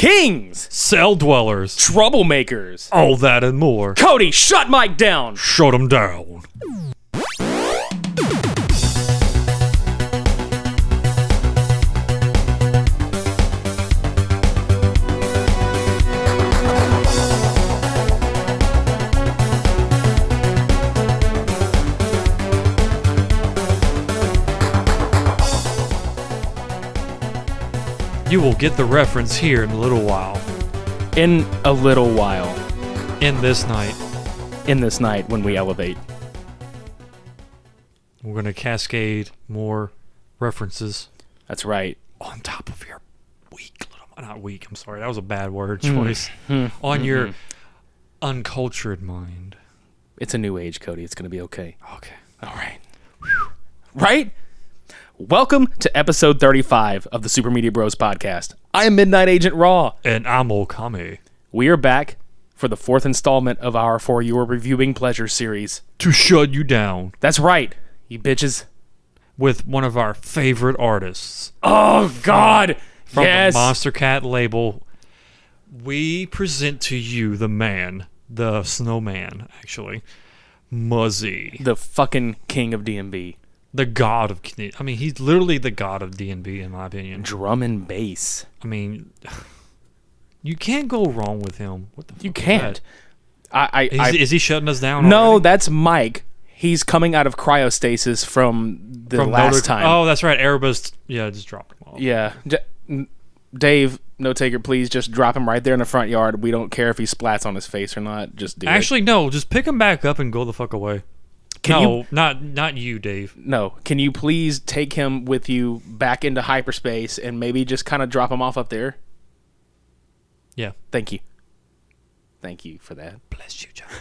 Kings, Celldwellers, Troublemakers, all that and more. Cody, shut Mike down. Shut him down. You will get the reference here in a little while. In a little while. In this night. In this night when we elevate. We're going to cascade more references. That's right. On top of your weak little... Not weak, I'm sorry. That was a bad word choice. On your uncultured mind. It's a new age, Cody. It's going to be okay. Okay. All right. Right? Welcome to episode 35 of the Super Media Bros podcast. I am Midnight Agent Raw. And I'm Okami. We are back for the fourth installment of our For Your Reviewing Pleasure series. To shut you down. That's right, you bitches. With one of our favorite artists. Oh, God. From yes. the Monstercat label, we present to you the man, the snowman, actually, Muzzy. The fucking king of D&B. The god of... I mean, he's literally the god of D&B, in my opinion. Drum and bass. I mean, you can't go wrong with him. What the fuck You can't. Is he shutting us down No, already? that's Mike. He's coming out of cryostasis from the last time. Oh, that's right. Erebus, just dropped him off. Yeah. Dave, no taker, please just drop him right there in the front yard. We don't care if he splats on his face or not. Just do it. Actually, no. Just pick him back up and go the fuck away. Not you, Dave. No. Can you please take him with you back into hyperspace and maybe just kind of drop him off up there? Yeah. Thank you. Thank you for that. Bless you, child.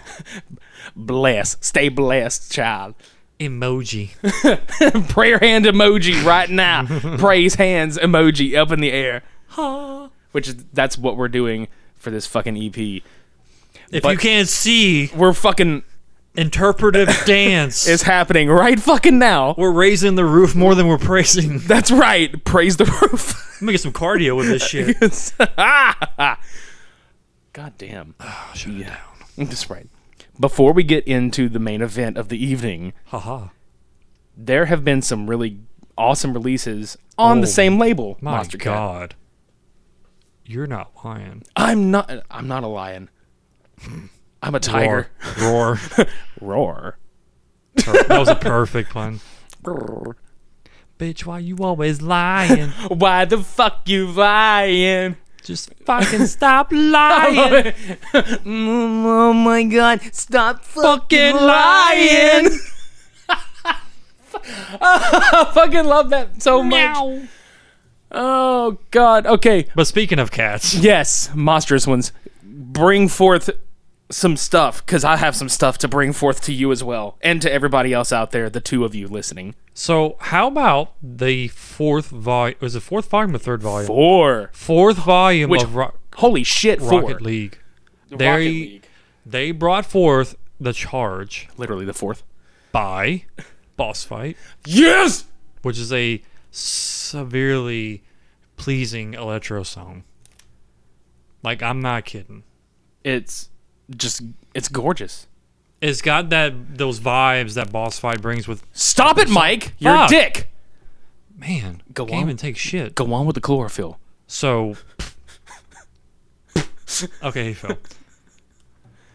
Bless. Stay blessed, child. Emoji. Prayer hand emoji right now. Praise hands emoji up in the air. That's what we're doing for this fucking EP. If you can't see, we're fucking... interpretive dance is happening right fucking now. We're raising the roof more than we're praising. That's right. Praise the roof. Let me get some cardio with this shit. God damn. Oh, shut it down. That's right. Before we get into the main event of the evening, there have been some really awesome releases on the same label, my Monstercat. God. You're not lying. I'm not a lion. I'm a tiger. Roar. Roar. That was a perfect pun. Bitch, why you always lying? Why the fuck you lying? Just fucking stop lying. Oh my God. Stop fucking lying. I fucking love that so much. Oh, God. Okay. But speaking of cats. Yes, monstrous ones. Bring forth some stuff, because I have some stuff to bring forth to you as well, and to everybody else out there, the two of you listening. So, how about the fourth volume? Was it fourth volume or third volume? Fourth volume of holy shit, Rocket League. Rocket League. They brought forth the charge. Literally the fourth. By Bossfight. Yes! Which is a severely pleasing electro song. Like, I'm not kidding. It's gorgeous. It's got those vibes that Bossfight brings with... Stop it, Mike! You're a dick! Man, can't even take shit. Go on with the chlorophyll. So... okay, Phil.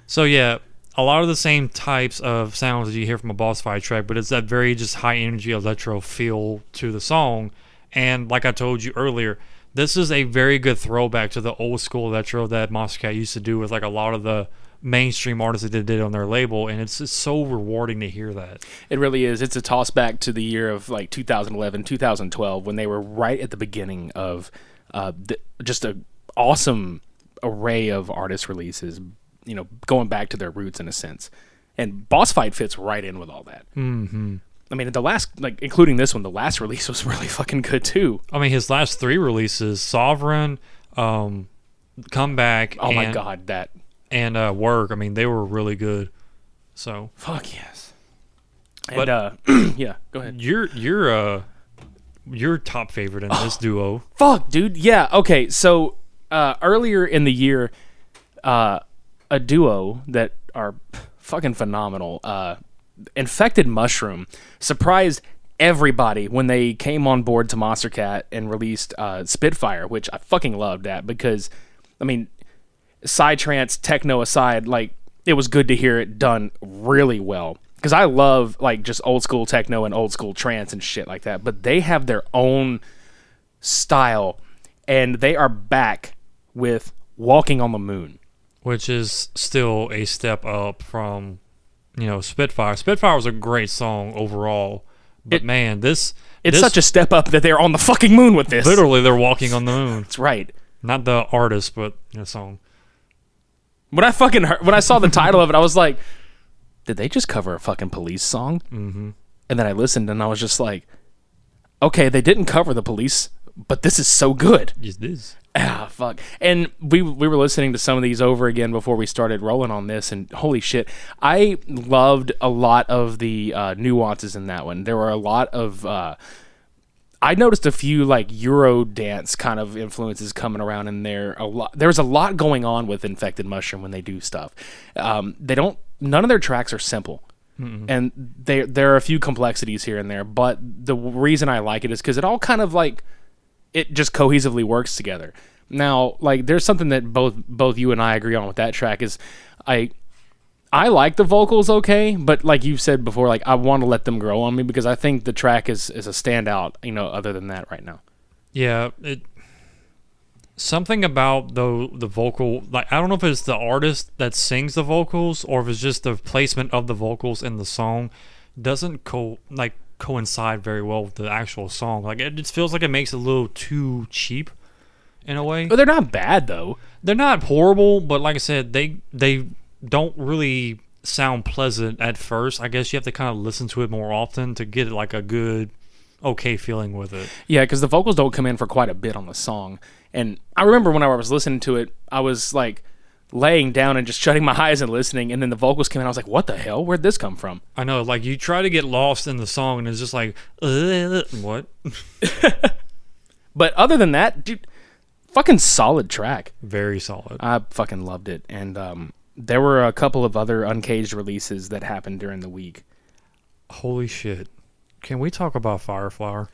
So yeah, a lot of the same types of sounds that you hear from a Bossfight track, but it's that very just high energy electro feel to the song. And like I told you earlier, this is a very good throwback to the old school electro that Monstercat used to do with like a lot of the mainstream artists that they did on their label, and it's just so rewarding to hear that. It really is. It's a toss back to the year of like 2011, 2012, when they were right at the beginning of just an awesome array of artist releases, going back to their roots in a sense. And Bossfight fits right in with all that. Mm-hmm. I mean, the last, including this one, the last release was really fucking good too. I mean, his last three releases, Sovereign, Comeback, oh my God, that... and Work, I mean, they were really good. So fuck yes. And yeah, go ahead. You're top favorite in this duo. Fuck, dude. Yeah, okay. So earlier in the year, a duo that are fucking phenomenal, Infected Mushroom, surprised everybody when they came on board to Monstercat and released Spitfire, which I fucking loved that because, I mean, psytrance, techno aside, like, it was good to hear it done really well. Because I love, like, just old school techno and old school trance and shit like that. But they have their own style, and they are back with Walking on the Moon. Which is still a step up from, Spitfire. Spitfire was a great song overall. But man, it's such a step up that they're on the fucking moon with this. Literally, they're walking on the moon. That's right. Not the artist, but the song. When I saw the title of it, I was like, did they just cover a fucking Police song? Mm-hmm. And then I listened, and I was just like, okay, they didn't cover the Police, but this is so good. Yes, it is. Ah, fuck. And we were listening to some of these over again before we started rolling on this, and holy shit, I loved a lot of the nuances in that one. There were a lot of... I noticed a few like Euro dance kind of influences coming around in there. There's a lot going on with Infected Mushroom when they do stuff. None of their tracks are simple. Mm-hmm. And there are a few complexities here and there, but the reason I like it is because it all kind of like it just cohesively works together. Now, like there's something that both you and I agree on with that track is I like the vocals okay, but like you said before, like I want to let them grow on me because I think the track is a standout, other than that right now. Yeah, something about the vocal, like I don't know if it's the artist that sings the vocals or if it's just the placement of the vocals in the song doesn't coincide very well with the actual song. Like it just feels like it makes it a little too cheap in a way. But they're not bad though. They're not horrible, but like I said, they don't really sound pleasant at first. I guess you have to kind of listen to it more often to get like a good, okay feeling with it. Yeah, because the vocals don't come in for quite a bit on the song. And I remember when I was listening to it, I was like laying down and just shutting my eyes and listening, and then the vocals came in. I was like, what the hell? Where'd this come from? I know, like you try to get lost in the song and it's just like, what? But other than that, dude, fucking solid track. Very solid. I fucking loved it. And there were a couple of other Uncaged releases that happened during the week. Holy shit. Can we talk about Fireflower?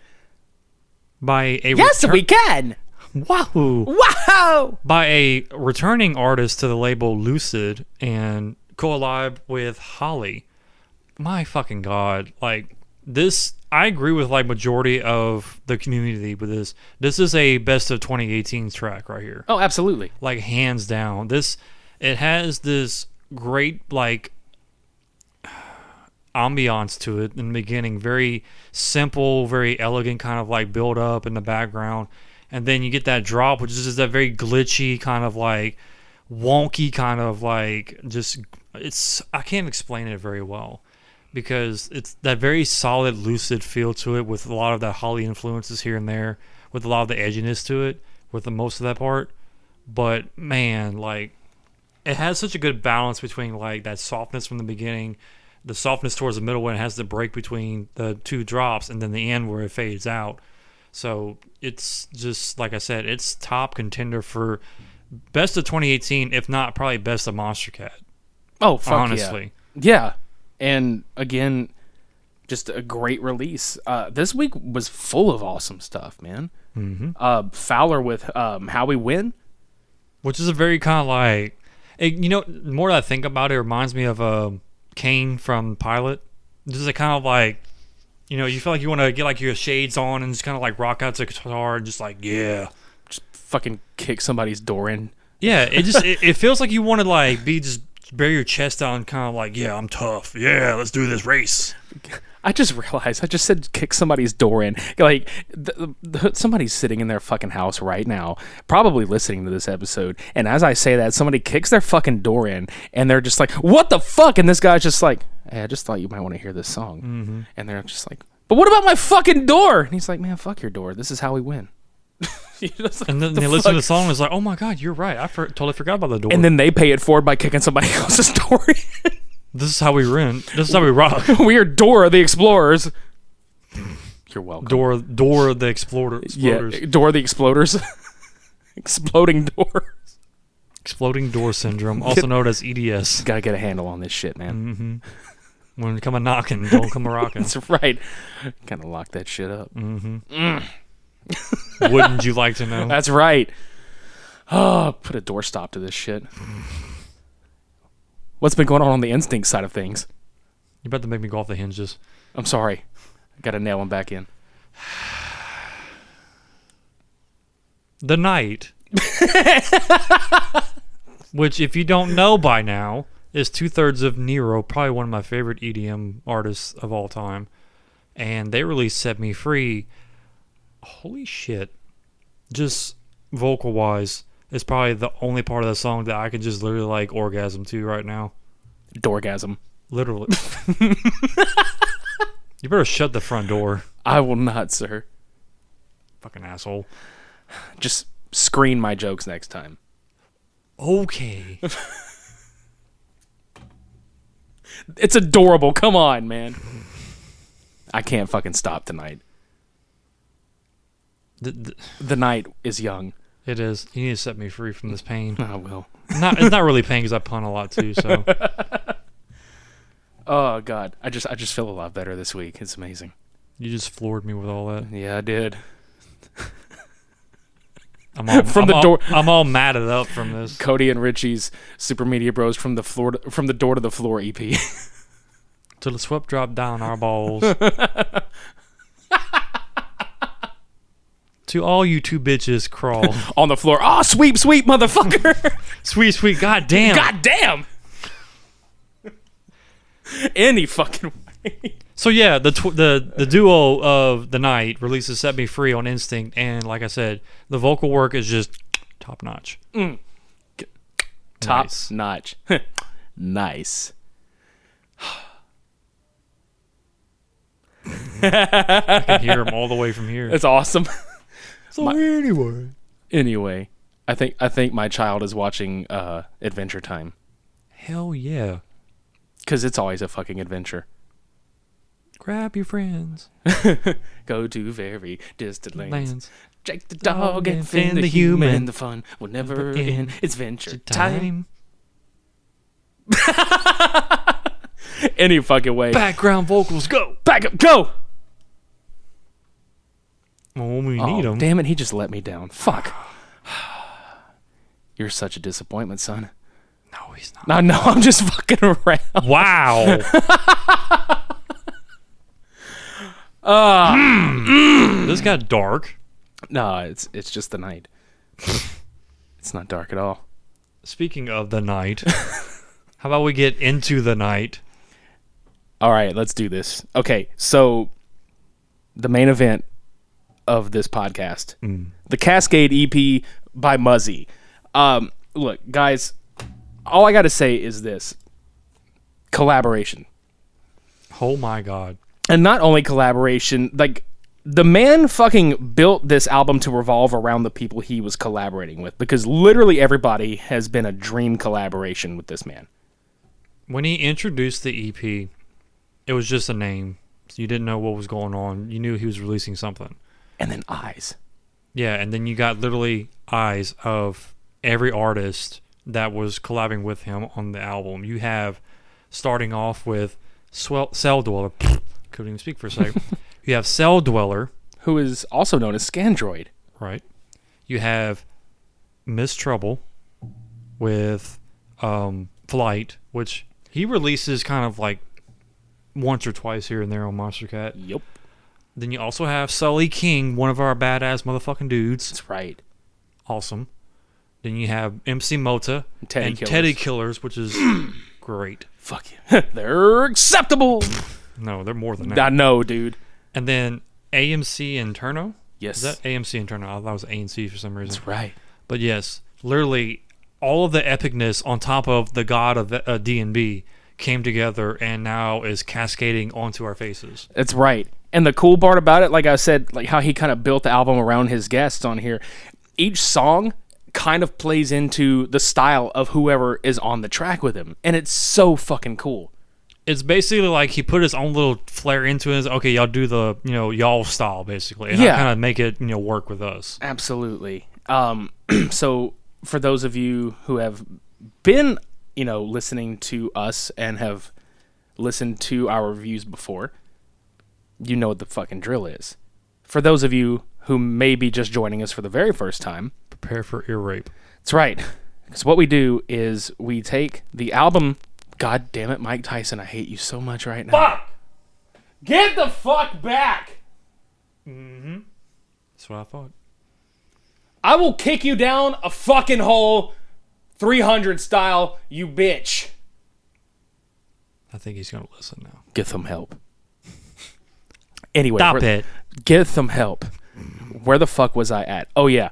Yes, we can! Wahoo! Wow! By a returning artist to the label Loosid and collab with Holly. My fucking god. Like, this... I agree with like majority of the community with this. This is a best of 2018 track right here. Oh, absolutely. Like hands down. It has this great like ambiance to it in the beginning. Very simple, very elegant kind of like build up in the background. And then you get that drop, which is just that very glitchy kind of like wonky kind of like I can't explain it very well. Because it's that very solid, Loosid feel to it with a lot of that Holly influences here and there, with a lot of the edginess to it, with the most of that part. But, man, like, it has such a good balance between, like, that softness from the beginning, the softness towards the middle when it has the break between the two drops, and then the end where it fades out. So, it's just, like I said, it's top contender for best of 2018, if not probably best of Monstercat. Oh, fuck honestly. Yeah. And again, just a great release. This week was full of awesome stuff, man. Mm-hmm. Fowler with How We Win. Which is a very kind of like... the more that I think about it, it reminds me of Kane from Pilot. Just a kind of like... you feel like you want to get like your shades on and just kind of like rock out to the guitar and just like, yeah. Just fucking kick somebody's door in. Yeah, it feels like you want to like be just... bury your chest out and kind of like, yeah, I'm tough. Yeah, let's do this race. I just realized I just said kick somebody's door in. Like, somebody's sitting in their fucking house right now, probably listening to this episode. And as I say that, somebody kicks their fucking door in, and they're just like, what the fuck? And this guy's just like, hey, I just thought you might want to hear this song. Mm-hmm. And they're just like, but what about my fucking door? And he's like, man, fuck your door. This is how we win. And then they listen to the song and it's like, oh my god, you're right. I totally forgot about the door. And then they pay it forward by kicking somebody else's door in. This is how we win. This is how we rock. We are Dora the Explorers. You're welcome. Dora the Explorers. Yeah, Dora the Exploders. Exploding door. Exploding door syndrome, also known as EDS. Gotta get a handle on this shit, man. Mm-hmm. When you come a knocking, don't come a rocking. That's right. Gotta lock that shit up. Mm-hmm. Wouldn't you like to know? That's right. Oh, put a doorstop to this shit. What's been going on the instinct side of things? You're about to make me go off the hinges. I'm sorry. I gotta nail him back in. The Night. Which, if you don't know by now, is 2/3 of Nero, probably one of my favorite EDM artists of all time. And they released Set Me Free. Holy shit. Just vocal-wise, it's probably the only part of the song that I can just literally like orgasm to right now. Doorgasm. Literally. You better shut the front door. I will not, sir. Fucking asshole. Just screen my jokes next time. Okay. It's adorable. Come on, man. I can't fucking stop tonight. The night is young. It is. You need to set me free from this pain. I will. It's not really pain because I pun a lot too. So. Oh God, I just feel a lot better this week. It's amazing. You just floored me with all that. Yeah, I did. I'm all matted up from this. Cody and Richie's Super Media Bros from the door to the floor EP. Till the sweat dropped down our balls. To all you two bitches, crawl on the floor. Oh, sweep, motherfucker. Sweet, goddamn. Any fucking way. So yeah, the duo of The Night releases Set Me Free on Instinct, and like I said, the vocal work is just top notch. Top notch. Nice. I can hear him all the way from here. It's awesome. So anyway, I think my child is watching Adventure Time. Hell yeah. Because it's always a fucking adventure. Grab your friends. Go to very distant lands. Jake the Dog dog and Finn the human. The fun will never end. It's adventure time. Any fucking way. Background vocals, go. Back up, go. Well, when we need them. Damn it, he just let me down. Fuck. You're such a disappointment, son. No, he's not. No, I'm just fucking around. Wow. This got dark. No, it's just the night. It's not dark at all. Speaking of the night, how about we get into the night? All right, let's do this. Okay, so the main event of this podcast, the Cascade EP by Muzzy. Look, guys, all I got to say is this. Collaboration. Oh my God. And not only collaboration, like, the man fucking built this album to revolve around the people he was collaborating with, because literally everybody has been a dream collaboration with this man. When he introduced the EP, it was just a name. So you didn't know what was going on. You knew he was releasing something. And then eyes. Yeah, and then you got literally eyes of every artist that was collabing with him on the album. You have, starting off with Celldweller. Couldn't even speak for a second. You have Celldweller, who is also known as Scandroid. Right. You have Miss Trouble with Flite, which he releases kind of like once or twice here and there on Monstercat. Yep. Then you also have Sullivan King, one of our badass motherfucking dudes. That's right. Awesome. Then you have A.M.C. Mota and Killerz. Teddy Killerz, which is great. Fuck you. They're acceptable. No, they're more than that. I know, dude. And then A.M.C. and Turno. Yes. Is that A.M.C. and Turno? I thought it was A.M.C. for some reason. That's right. But yes, literally all of the epicness on top of the god of D&B came together and now is cascading onto our faces. That's right. And the cool part about it, like I said, like how he kind of built the album around his guests on here, each song kind of plays into the style of whoever is on the track with him. And it's so fucking cool. It's basically like he put his own little flair into it. Okay, y'all do the, y'all style, basically. And I kind of make it, work with us. Absolutely. So for those of you who have been, listening to us and have listened to our reviews before, you know what the fucking drill is. For those of you who may be just joining us for the very first time, prepare for ear rape. That's right. Because what we do is we take the album. God damn it, Mike Tyson, I hate you so much right now. Fuck! Get the fuck back! Mm-hmm. That's what I thought. I will kick you down a fucking hole, 300 style, you bitch. I think he's going to listen now. Get some help. Anyway. Stop it. Get some help. Where the fuck was I at? Oh, yeah.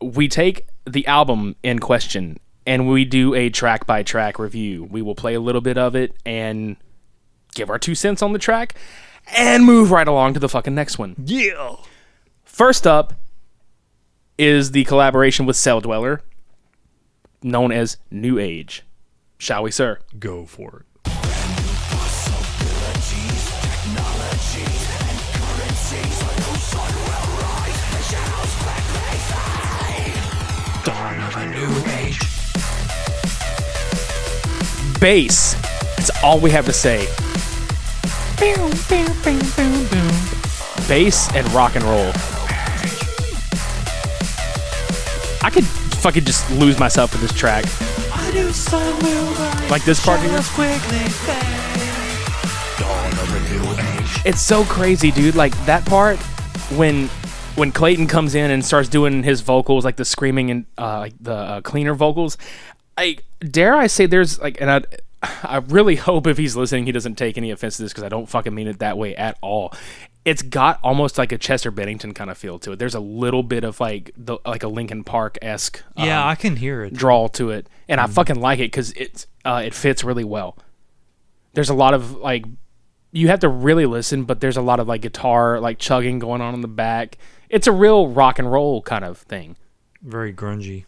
We take the album in question and we do a track-by-track review. We will play a little bit of it and give our 2 cents on the track and move right along to the fucking next one. Yeah. First up is the collaboration with Celldweller, known as New Age. Shall we, sir? Go for it. Bass. That's all we have to say. Bass and rock and roll. I could fucking just lose myself in this track. Like this part here. It's so crazy, dude. Like that part when Clayton comes in and starts doing his vocals, like the screaming and like the cleaner vocals. Dare I say there's like, and I really hope if he's listening he doesn't take any offense to this because I don't fucking mean it that way at all. It's got almost like a Chester Bennington kind of feel to it. There's a little bit of like a Linkin Park-esque I can hear it drawl to it, and I fucking like it because it fits really well. There's a lot of like, you have to really listen, but there's a lot of like guitar like chugging going on in the back. It's a real rock and roll kind of thing. Very grungy.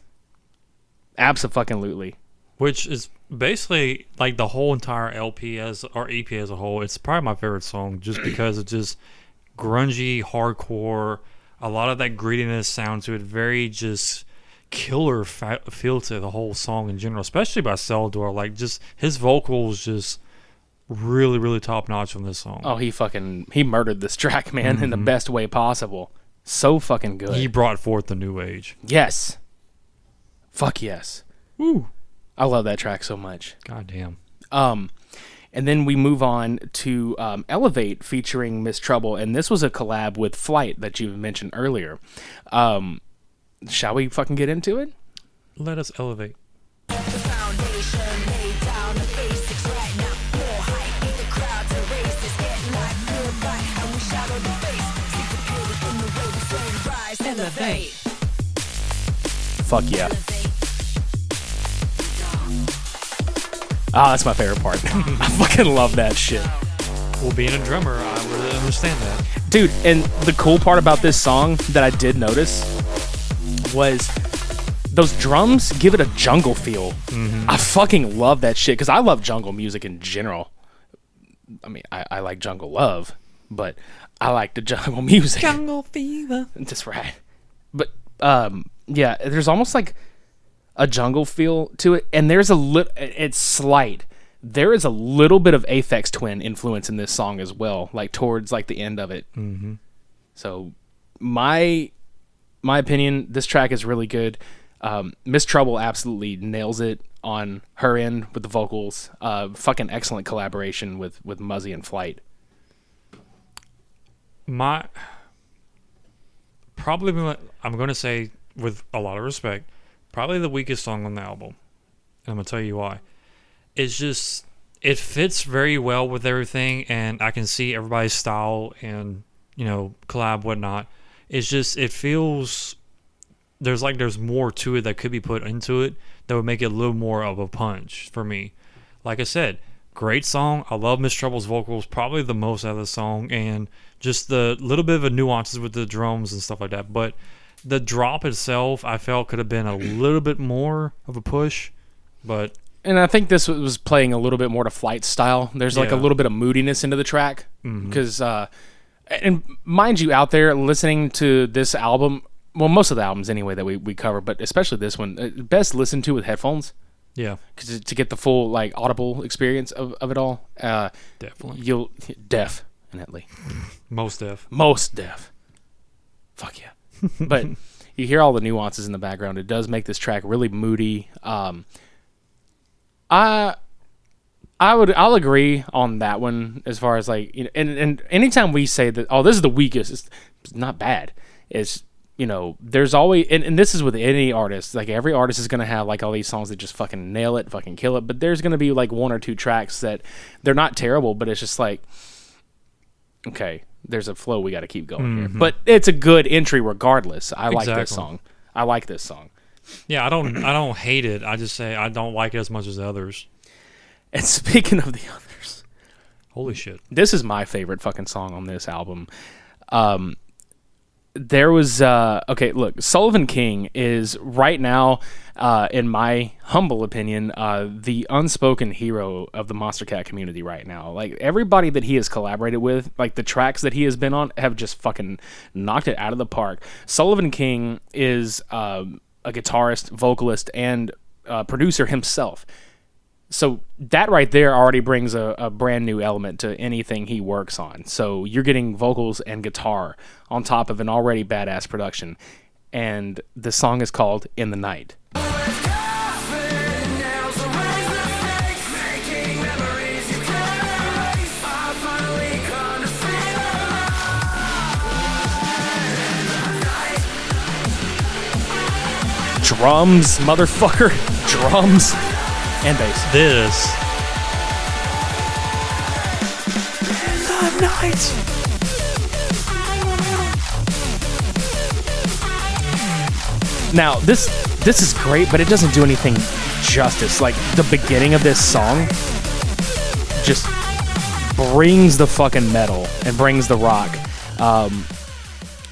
Abso-fucking-lutely. Which is basically like the whole entire LP or EP as a whole. It's probably my favorite song just because it's just grungy, hardcore, a lot of that grittiness sound to it, very just killer feel to the whole song in general, especially by Celldweller. Like just his vocals just really, really top notch on this song. Oh, he murdered this track, man, in the best way possible. So fucking good. He brought forth the new age. Yes. Fuck yes. Woo. I love that track so much. God damn. And then we move on to Elevate featuring Miss Trouble, and this was a collab with Flite that you mentioned earlier. Shall we fucking get into it? Let us elevate. Fuck yeah. That's my favorite part. I fucking love that shit. Well, being a drummer, I really understand that. Dude, and the cool part about this song that I did notice was those drums give it a jungle feel. I fucking love that shit because I love jungle music in general. I mean, I like jungle love, but I like the jungle music. Jungle fever. That's right. But, yeah, there's almost like a jungle feel to it, and there's it's slight. There is a little bit of Aphex Twin influence in this song as well, like towards like the end of it. So my opinion, this track is really good. Miss Trouble absolutely nails it on her end with the vocals. Fucking excellent collaboration with Muzzy and Flite. I'm going to say with a lot of respect, probably the weakest song on the album. And I'm going to tell you why. It's just, it fits very well with everything, and I can see everybody's style and, collab, whatnot. It's just, it feels, there's more to it that could be put into it that would make it a little more of a punch for me. Like I said, great song. I love Miss Trouble's vocals, probably the most out of the song, and just the little bit of a nuances with the drums and stuff like that. But the drop itself, I felt could have been a little bit more of a push, but... And I think this was playing a little bit more to Flite style. There's like a little bit of moodiness into the track. Because, and mind you, out there listening to this album, well, most of the albums anyway that we cover, but especially this one, best listened to with headphones. Yeah, because to get the full like audible experience of it all. definitely. You'll definitely Most deaf. Fuck yeah. But you hear all the nuances in the background. It does make this track really moody. I'll agree on that one as far as like, you know, and anytime we say that, oh, this is the weakest, it's not bad. It's, you know, there's always, and this is with any artist, like every artist is going to have like all these songs that just fucking nail it, fucking kill it. But there's going to be like one or two tracks that they're not terrible, but it's just like, okay, there's a flow we got to keep going here. But it's a good entry regardless. I like this song. I like this song. Yeah, I don't hate it. I just say I don't like it as much as the others. And speaking of the others, holy shit, this is my favorite fucking song on this album. There was okay, look, Sullivan King is right now, in my humble opinion, the unspoken hero of the Monstercat community right now. Like everybody that he has collaborated with, like the tracks that he has been on, have just fucking knocked it out of the park. Sullivan King is a guitarist, vocalist, and producer himself. So that right there already brings a brand new element to anything he works on. So you're getting vocals and guitar on top of an already badass production. And the song is called In the Night. Drums, motherfucker. Drums. And bass. this. The night. Now, this is great, but it doesn't do anything justice. Like, the beginning of this song just brings the fucking metal and brings the rock.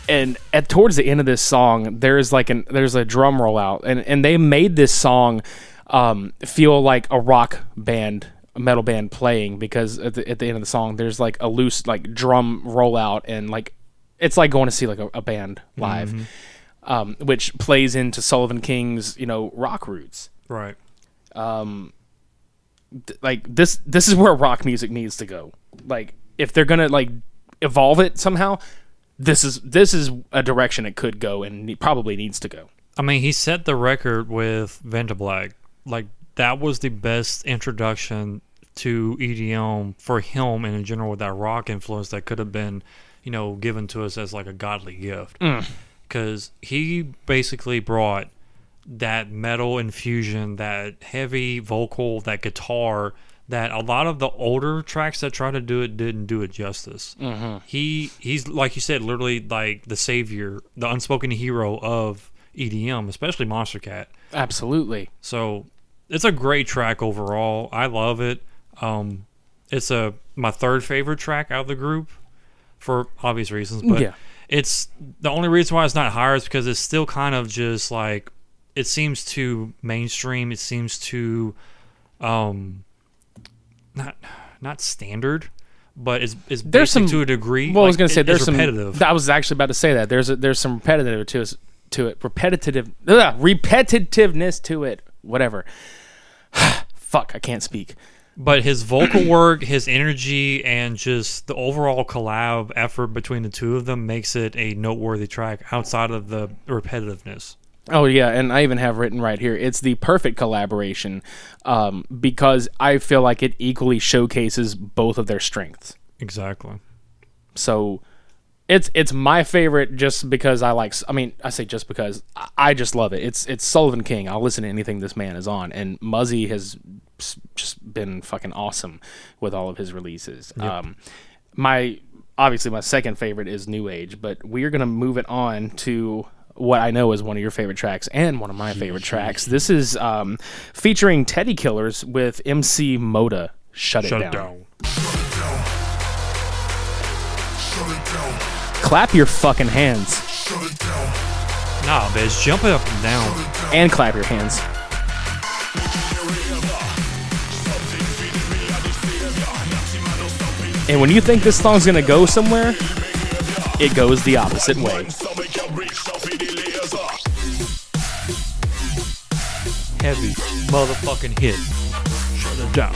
And towards the end of this song, there's a drum rollout, and they made this song feel like a rock band, a metal band playing, because at the end of the song there's like a loose like drum rollout, and like it's like going to see like a band live, which plays into Sullivan King's, you know, rock roots. Right. Like this is where rock music needs to go. Like if they're gonna like evolve it somehow, this is a direction it could go, and probably needs to go. I mean, he set the record with Ventablack. Like, that was the best introduction to EDM for him, and in general with that rock influence that could have been, you know, given to us as like a godly gift. Because he basically brought that metal infusion, that heavy vocal, that guitar, that a lot of the older tracks that tried to do it didn't do it justice. He's, like you said, literally like the savior, the unspoken hero of EDM, especially Monstercat. Absolutely. So it's a great track overall. I love it. It's my third favorite track out of the group for obvious reasons, but yeah. It's the only reason why it's not higher is because it's still kind of just like, it seems too mainstream. It seems too not standard, but it's basic to a degree. Well, like, I was going to say there's repetitive. I was actually about to say that there's some repetitive repetitiveness to it. Whatever. Fuck, I can't speak. But his vocal work, his energy, and just the overall collab effort between the two of them makes it a noteworthy track outside of the repetitiveness. Oh, yeah, and I even have written right here, it's the perfect collaboration because I feel like it equally showcases both of their strengths. Exactly. So it's my favorite just because I say just because I just love it. It's Sullivan King. I'll listen to anything this man is on, and Muzzy has just been fucking awesome with all of his releases. Yep. My second favorite is New Age, but we're going to move it on to what I know is one of your favorite tracks and one of my favorite tracks. This is featuring Teddy Killerz with A.M.C. Mota, Shut It Down. Clap your fucking hands. Nah, bitch, jump it up and down. And clap your hands. And when you think this song's gonna go somewhere, it goes the opposite way. heavy motherfucking hit. Shut it down.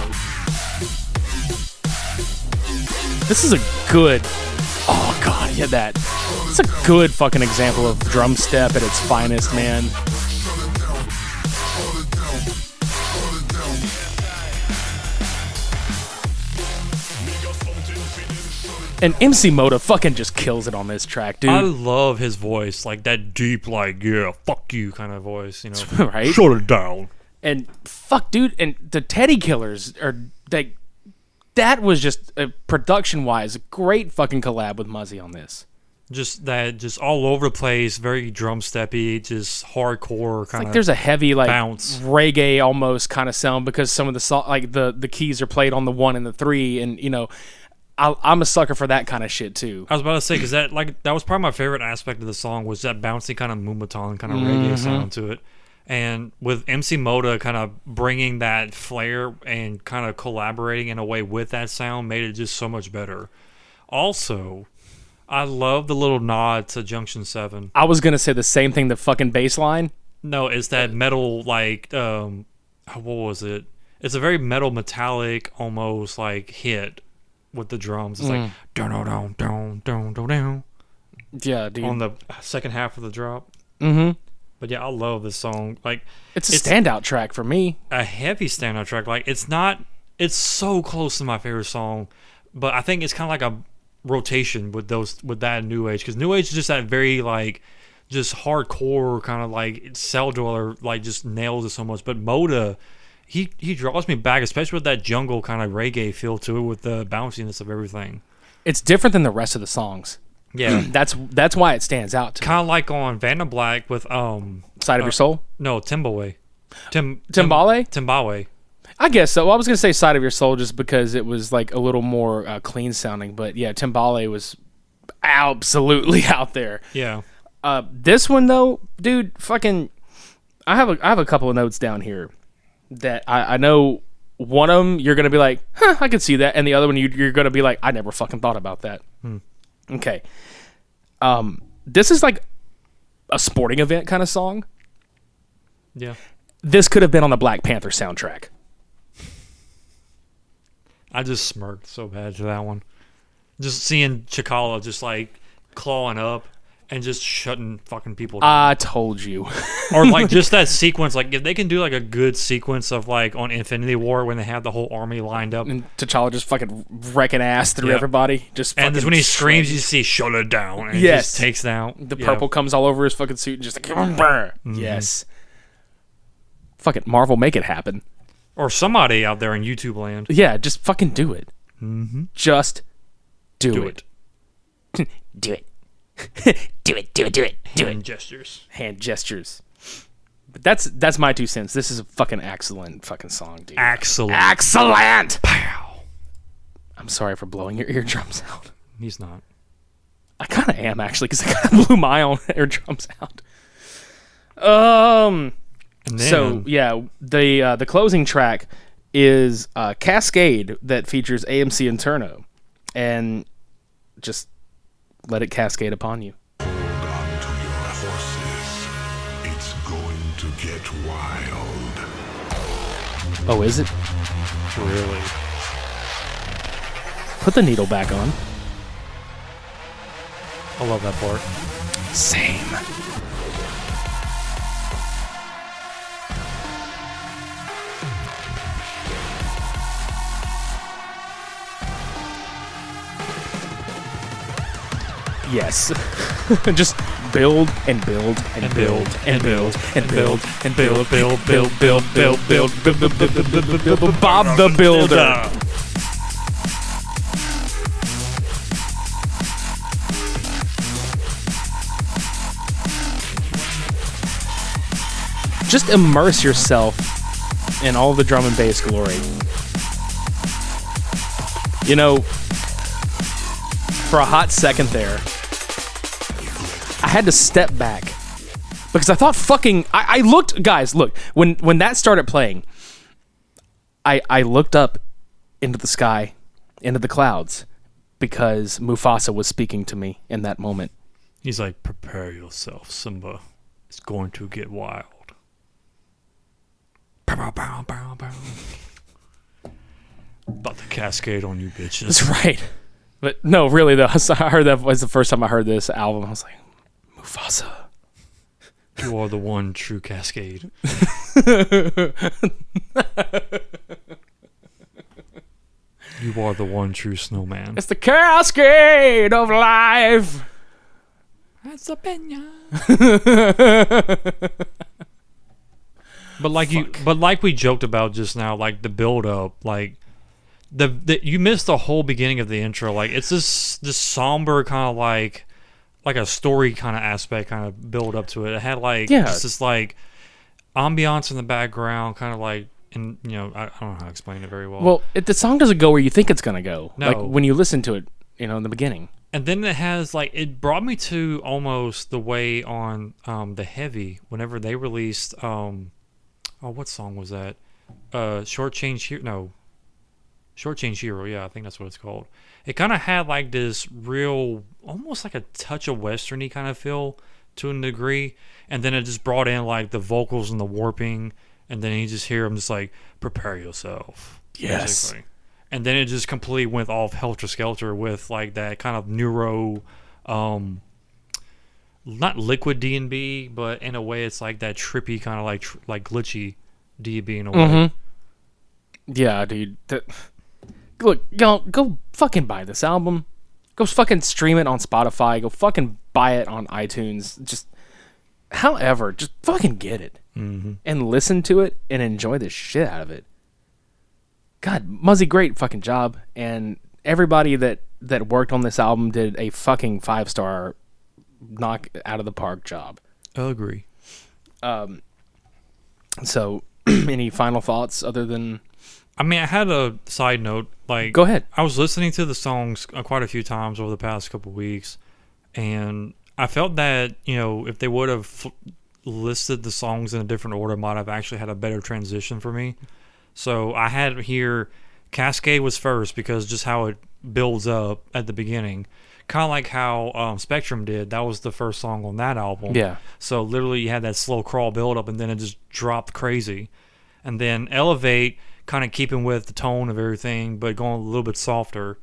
This is a good. Oh god, yeah, that. It's a good fucking example of drum step at its finest, man. And MC Mota fucking just kills it on this track, dude. I love his voice, like that deep, like, yeah, fuck you kind of voice, you know. Right? Shut it down. And fuck, dude, and the Teddy Killerz are like, that was just production-wise a great fucking collab with Muzzy on this. Just all over the place, very drum steppy, just hardcore kind of. Like there's a heavy like bounce, reggae almost kind of sound because some of the like the keys are played on the 1 and the 3, and you know. I'm a sucker for that kind of shit too. I was about to say because that was probably my favorite aspect of the song was that bouncy kind of moombahton kind of reggae sound to it, and with MC Mota kind of bringing that flair and kind of collaborating in a way with that sound made it just so much better. Also, I love the little nod to Junction 7. I was gonna say the same thing. The fucking bass line. No, it's that metal like what was it? It's a very metallic almost like hit. With the drums, it's like down, down. Yeah, dude. On the second half of the drop. Mm-hmm. But yeah, I love this song. Like, it's a standout track for me. A heavy standout track. Like, it's so close to my favorite song, but I think it's kind of like a rotation with that New Age, because New Age is just that very like just hardcore kind of like Celldweller, like just nails it so much. But Mota. He draws me back, especially with that jungle kind of reggae feel to it, with the bounciness of everything. It's different than the rest of the songs. Yeah, that's why it stands out. Kind of like on Vanna Black with Side of Your Soul. No, Timbale. Timbale. I guess so. Well, I was gonna say Side of Your Soul just because it was like a little more clean sounding, but yeah, Timbale was absolutely out there. Yeah. This one though, dude, fucking. I have a couple of notes down here. That I know one of them you're going to be like, huh, I can see that. And the other one you're going to be like, I never fucking thought about that. Okay. This is like a sporting event kind of song. Yeah. This could have been on the Black Panther soundtrack. I just smirked so bad to that one. Just seeing Chikala just like clawing up. And just shutting fucking people down. I told you. Or like just that sequence, like if they can do like a good sequence of like on Infinity War when they have the whole army lined up. And T'Challa just fucking wrecking ass through everybody. And when he screams, you see shut it down. And he just takes down. The purple comes all over his fucking suit and just like, yes. Fuck it, Marvel, make it happen. Or somebody out there in YouTube land. Yeah, just fucking do it. Just do it. Do it. do it. Hand gestures. But that's my 2 cents. This is a fucking excellent fucking song, dude. Excellent. Pow. I'm sorry for blowing your eardrums out. He's not. I kind of am actually, because I kind of blew my own eardrums out. So yeah, the closing track is Cascade that features A.M.C and Turno, and just. Let it cascade upon you. Hold on to your horses. It's going to get wild. Oh, is it? Really? Put the needle back on. I love that part. Same. Yes. Just build and build and build and build and build and build, build. Bob the Builder. Just immerse yourself in all the drum and bass glory. You know, for a hot second there, I had to step back because I thought I looked, guys, look, when that started playing, I looked up into the sky, into the clouds, because Mufasa was speaking to me in that moment. He's like, prepare yourself, Simba. It's going to get wild. Cascade on you bitches. That's right. But no, really though, I heard that was the first time I heard this album. I was like, Mufasa. You are the one true Cascade. You are the one true snowman. It's the Cascade of life. That's a pena. But like we joked about just now, like the build up, like the you missed the whole beginning of the intro. Like it's this somber kind of like a story kind of aspect, kind of build up to it. It had like just this like ambiance in the background, kind of like, and I don't know how to explain it very well. Well, the song doesn't go where you think it's gonna go. No. Like when you listen to it, in the beginning. And then it has like, it brought me to almost the way on the Heavy whenever they released what song was that? Shortchange Hero. Yeah, I think that's what it's called. It kind of had like this real, almost like a touch of westerny kind of feel to a degree, and then it just brought in like the vocals and the warping, and then you just hear them just like, prepare yourself. Yes. Basically. And then it just completely went off helter skelter with like that kind of neuro, not liquid D&B, but in a way it's like that trippy kind of like glitchy D&B in a way. Mm-hmm. Yeah, dude. Look, y'all, go fucking buy this album. Go fucking stream it on Spotify. Go fucking buy it on iTunes. Just fucking get it. Mm-hmm. And listen to it and enjoy the shit out of it. God, Muzzy, great fucking job. And everybody that worked on this album did a fucking 5-star knock out of the park job. I agree. So, any final thoughts other than... I mean, I had a side note. Like, go ahead. I was listening to the songs quite a few times over the past couple of weeks, and I felt that, if they would have listed the songs in a different order, might have actually had a better transition for me. So I had here, Cascade was first because just how it builds up at the beginning. Kind of like how Spectrum did. That was the first song on that album. Yeah. So literally you had that slow crawl build up and then it just dropped crazy. And then Elevate, kind of keeping with the tone of everything, but going a little bit softer.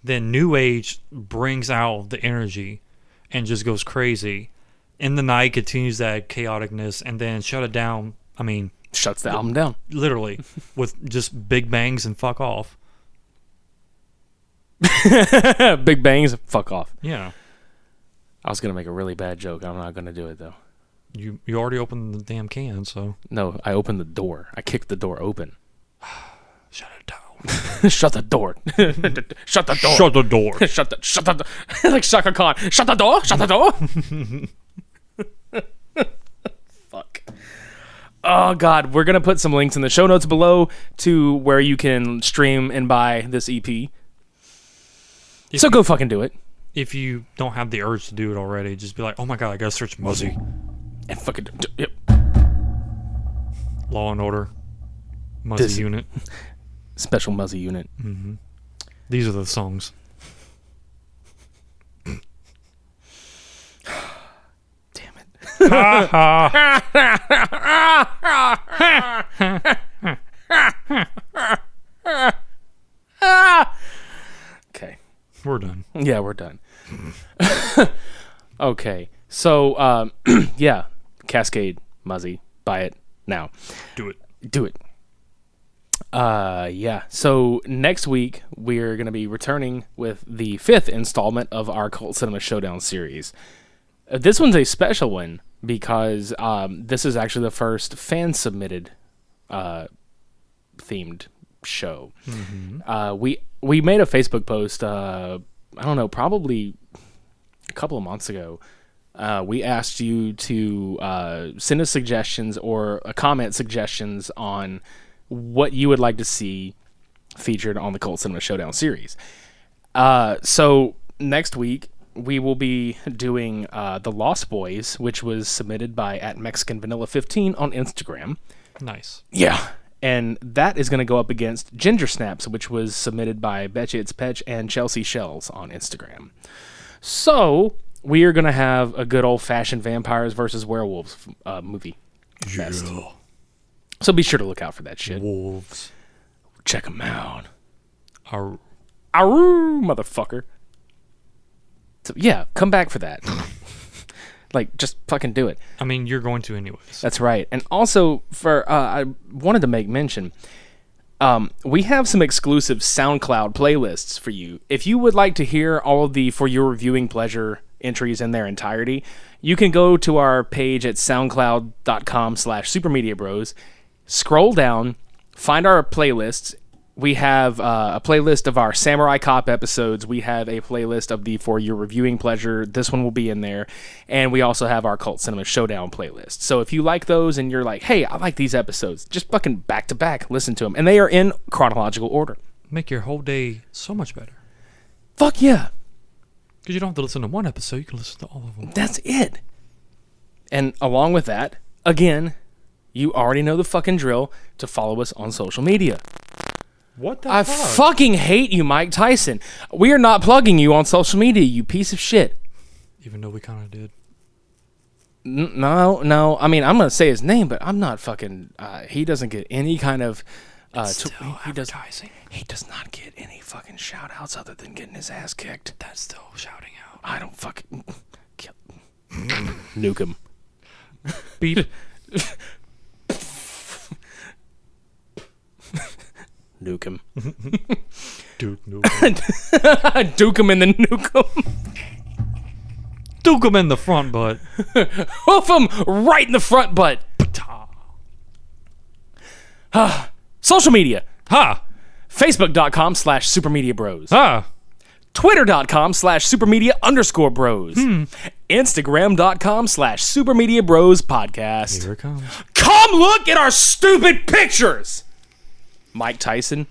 Then New Age brings out the energy and just goes crazy. In the Night continues that chaoticness, and then Shut It Down. I mean... shuts the album down. Literally. With just big bangs and fuck off. Big bangs, fuck off. Yeah. I was going to make a really bad joke. I'm not going to do it, though. You already opened the damn can, so... No, I opened the door. I kicked the door open. Shut it down. Shut the door. Shut the door. Shut the door. Shut the door. Like Shaka Khan. Shut the door. Shut the door. Fuck. Oh, God. We're going to put some links in the show notes below to where you can stream and buy this EP. So go fucking do it. If you don't have the urge to do it already, just be like, oh my God, I got to search Muzzy. And fucking... Yep. Law and Order. Muzzy Unit. Special Muzzy Unit. Mm-hmm. These are the songs. Damn it. Okay. We're done. Yeah, we're done. Okay. So, yeah. Cascade, Muzzy. Buy it now. Do it. Do it. Yeah. So next week we're going to be returning with the 5th installment of our Cult Cinema Showdown series. This one's a special one because this is actually the first fan submitted themed show. Mm-hmm. We made a Facebook post. I don't know, probably a couple of months ago. We asked you to send us suggestions or comment suggestions on what you would like to see featured on the Cult Cinema Showdown series. So next week we will be doing The Lost Boys, which was submitted by @MexicanVanilla15 on Instagram. Nice. Yeah. And that is going to go up against Ginger Snaps, which was submitted by Betcha It's Petch and Chelsea Shells on Instagram. So we are going to have a good old-fashioned vampires versus werewolves movie fest. So be sure to look out for that shit. Wolves. Check them out. Arr. Aroo, motherfucker. So, yeah, come back for that. Like, just fucking do it. I mean, you're going to anyways. That's right. And also, I wanted to make mention, we have some exclusive SoundCloud playlists for you. If you would like to hear all of the For Your Viewing Pleasure entries in their entirety, you can go to our page at soundcloud.com/supermediabros, scroll down, find our playlists. We have a playlist of our Samurai Cop episodes. We have a playlist of the For Your Reviewing Pleasure. This one will be in there. And we also have our Cult Cinema Showdown playlist. So if you like those and you're like, hey, I like these episodes, just fucking back to back, listen to them. And they are in chronological order. Make your whole day so much better. Fuck yeah. Because you don't have to listen to one episode. You can listen to all of them. That's it. And along with that, again, you already know the fucking drill to follow us on social media. What the I fuck? fucking hate you, Mike Tyson. We are not plugging you on social media, you piece of shit. Even though we kind of did. No. I mean, I'm going to say his name, but I'm not fucking... he doesn't get any kind of... advertising. He does not get any fucking shout-outs other than getting his ass kicked. That's still shouting out. I don't fucking... Nuke him. Beep. Nuke him. Duke him. Duke him and then nuke him. Duke him in the front butt. Hoof him right in the front butt. Social media. Ha! Facebook.com/supermediabros. Ha! Twitter.com/supermedia_bros. Instagram.com/supermediabros podcast. Here it comes. Come look at our stupid pictures. Mike Tyson.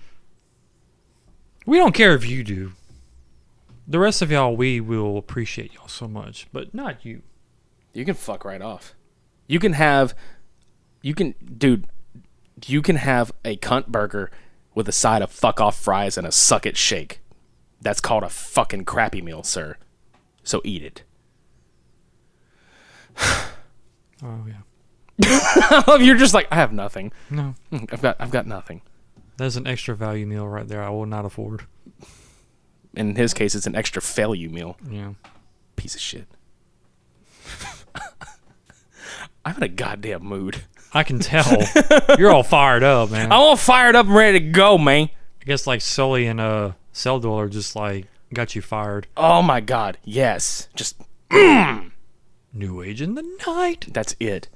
We don't care if you do. The rest of y'all, we will appreciate y'all so much, but not you. You can fuck right off. You can have a cunt burger with a side of fuck off fries and a suck it shake. That's called a fucking crappy meal, sir. So eat it. Oh yeah. You're just like, I have nothing. No. I've got nothing. That's an extra value meal right there I will not afford. In his case, it's an extra failure meal. Yeah. Piece of shit. I'm in a goddamn mood. I can tell. You're all fired up, man. I'm all fired up and ready to go, man. I guess like Sully and Celldweller just like got you fired. Oh my god, yes. Just New Age in the Night. that's it.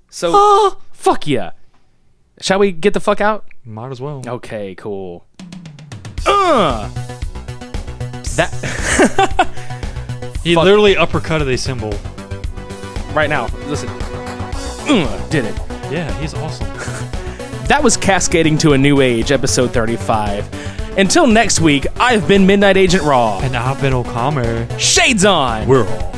So fuck yeah. Shall we get the fuck out? Might as well. Okay, cool. He literally uppercutted a symbol. Right now, listen. Did it. Yeah, he's awesome. That was Cascading to a New Age, episode 35. Until next week, I've been Midnight Agent Raw. And I've been Okame. Shades on! We're all